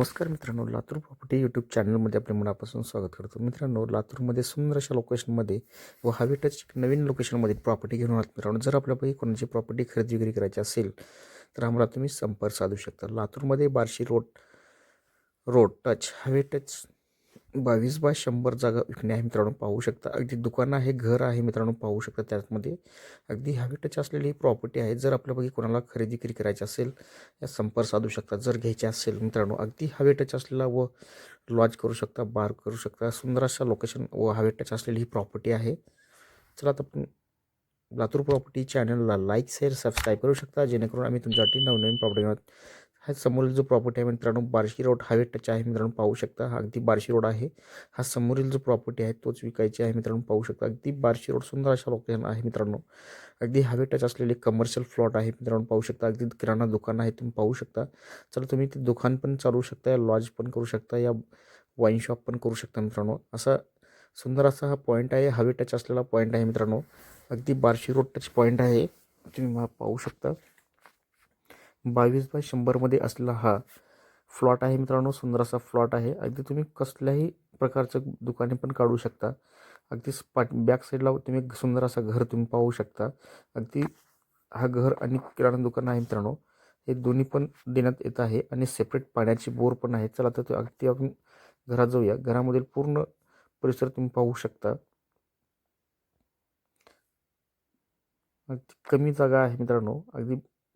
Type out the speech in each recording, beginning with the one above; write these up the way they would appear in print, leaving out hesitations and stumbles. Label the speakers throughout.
Speaker 1: नमस्कार मित्रांनो, Latur property YouTube चॅनलमध्ये आपले मनापासून स्वागत करतो. मित्रांनो, लातूरमध्ये सुंदर अशा लोकेशनमध्ये व हवी टच नवीन लोकेशनमध्ये प्रॉपर्टी घेऊन आहात. मित्रांनो, जर आपल्यापैकी कोणाची प्रॉपर्टी खरेदी विक्री करायची असेल तर आम्हाला तुम्ही संपर्क साधू शकता. लातूरमध्ये बार्शी रोड रोड टच हवे टच 22/100 जागा विकणे आहे. मित्रांनो, पाहू शकता. अगदी दुकान आहे, घर आहे. मित्रांनो, पाहू शकता. त्यामध्ये अगदी हवी टच असलेली प्रॉपर्टी आहे. जर आपल्यापैकी कोणाला खरेदी विक्री करायची असेल या संपर्क साधू शकता. जर घ्यायचे असेल मित्रांनो, अगदी हवे टच असलेला व लॉज करू शकता, बार करू शकता. सुंदर अशा लोकेशन व हवे टच असलेली ही प्रॉपर्टी आहे. चला आता आपण लातूर प्रॉपर्टी चॅनलला लाईक, शेअर, सबस्क्राईब करू शकता, जेणेकरून आम्ही तुमच्यासाठी नवनवीन प्रॉपर्टी घेणार. हा समोरील जो प्रॉपर्टी आहे मित्रांनो, बार्शी रोड हवे टच आहे. मित्रांनो, पाहू शकता. हा अगदी बार्शी रोड आहे. हा समोरील जो प्रॉपर्टी आहे तोच विकायची आहे. मित्रांनो, पाहू शकता. अगदी बार्शी रोड सुंदर अशा लोकेशन आहे. मित्रांनो, अगदी हवे टच असलेली कमर्शियल प्लॉट आहे. मित्रांनो, पाहू शकता. अगदी किराणा दुकान आहे, तुम्ही पाहू शकता. चला, तुम्ही ते दुकान पण चालवू शकता, या लॉज पण करू शकता, या वाईन शॉप पण करू शकता. मित्रांनो, असा सुंदर असा हा पॉईंट आहे. हवे टच असलेला पॉईंट आहे. मित्रांनो, अगदी बार्शी रोड टच पॉईंट आहे. तुम्ही पाहू शकता. 22/100 असलेला हा फ्लॉट आहे. मित्रांनो, सुंदर असा फ्लॉट आहे. अगदी तुम्ही कसल्याही प्रकारचं दुकाने पण काढू शकता. अगदी बॅक साईडला तुम्ही सुंदर असा घर तुम्ही पाहू शकता. अगदी हा घर आणि किराणा दुकान आहे. मित्रांनो, हे दोन्ही पण देण्यात येत आहे आणि सेपरेट पाण्याची बोर पण आहे. चला तर अगदी आपण घरात जाऊया. घरामधील पूर्ण परिसर तुम्ही पाहू शकता. अगदी कमी जागा आहे. मित्रांनो, अगदी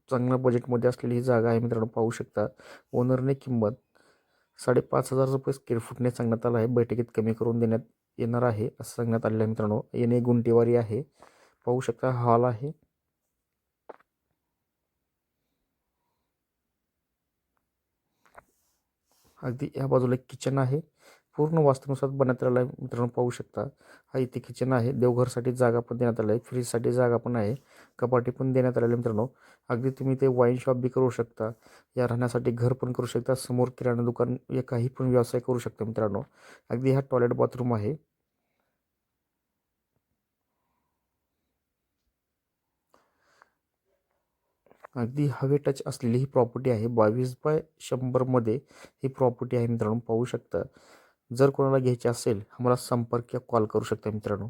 Speaker 1: चांगल्या बजेटमध्ये असलेली ही जागा आहे. मित्रांनो, पाहू शकता. ओनरने किंमत 5,500 रुपये स्क्वेअर फुटने सांगण्यात आलं आहे. बैठकीत कमी करून देण्यात येणार आहे असं सांगण्यात आलेलं आहे. मित्रांनो, येणे गुंटेवारी आहे. पाहू शकता. हॉल आहे. अगदी या बाजूला एक किचन आहे. पूर्ण वास्तुनुसार बनवण्यात आलेलं आहे. मित्रांनो, पाहू शकता. हा इथे किचन आहे. देवघरसाठी जागा पण देण्यात आली आहे. फ्रीजसाठी जागा पण आहे. कपाटी पण देण्यात आलेली आहे. मित्रांनो, अगदी तुम्ही ते वाईन शॉप बी करू शकता, या राहण्यासाठी घर पण करू शकता, समोर किराणा दुकान या काही पण व्यवसाय करू शकता. मित्रांनो, अगदी हा टॉयलेट बाथरूम आहे. अगदी हवे टच असलेली ही प्रॉपर्टी आहे. 22/100 मध्ये ही प्रॉपर्टी आहे. मित्रांनो, पाहू शकता. जर कोणाला घ्यायची असेल आम्हाला संपर्क किंवा कॉल करू शकता. मित्रांनो,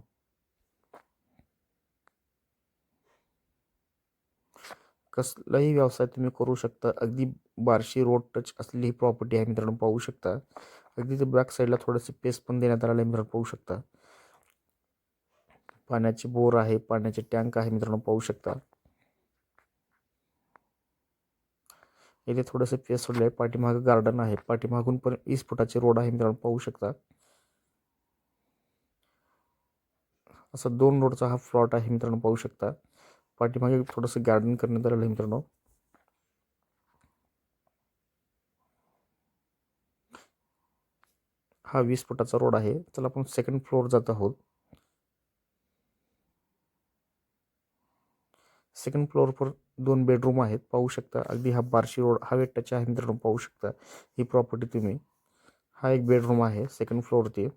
Speaker 1: कसलाही व्यवसाय तुम्ही करू शकता. अगदी बार्शी रोड टच असलेली ही प्रॉपर्टी आहे. मित्रांनो, पाहू शकता. अगदी ते बॅक साईडला थोडंसं पेस पण देण्यात आलेलं आहे. मित्रांनो, पाहू शकता. पाण्याची बोर आहे, पाण्याचे टँक आहे. मित्रांनो, पाहू शकता. इथे थोडंसं पेस सोडलं आहे. पाठीमागं गार्डन आहे. पाठीमागून पण 20 फुटाचे रोड आहे. मित्रांनो, पाहू शकता. असा 2 रोडचा हा प्लॉट आहे. मित्रांनो, पाहू शकता. पाठीमागे थोडंसं गार्डन करण्यात आलेलं आहे. मित्रांनो, हा 20 फुटाचा रोड आहे. चला आपण सेकंड फ्लोअर जात आहोत. सेकंड फ्लोअरवर 2 बेडरूम आहेत. पाहू शकता. अगदी हा बार्शी रोड हवे टच आहे. मित्रांनो, पाहू शकता. ही प्रॉपर्टी तुम्ही, हा एक बेडरूम आहे सेकंड फ्लोअरती.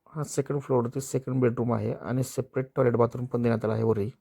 Speaker 1: हा सेकंड फ्लोअरती सेकंड बेडरूम आहे आणि सेपरेट टॉयलेट बाथरूम पण देण्यात आला आहे वरही.